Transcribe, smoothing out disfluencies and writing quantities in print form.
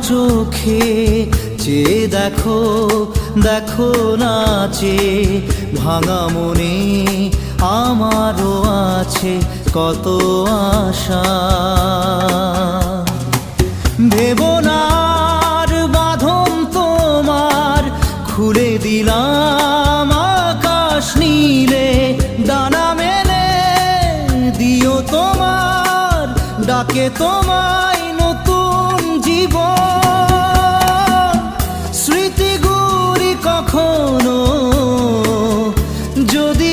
চোখে চেয়ে দেখো, দেখো নাচে ভাঙা মনে আমারও আছে কত আশা। ভেবনার বাঁধন তোমার খুলে দিলাম আকাশ নীলে, ডানা মেলে দিও তোমার ডাকে তোমায় নতুন জীবন। স্মৃতিগুলি কখনো যদি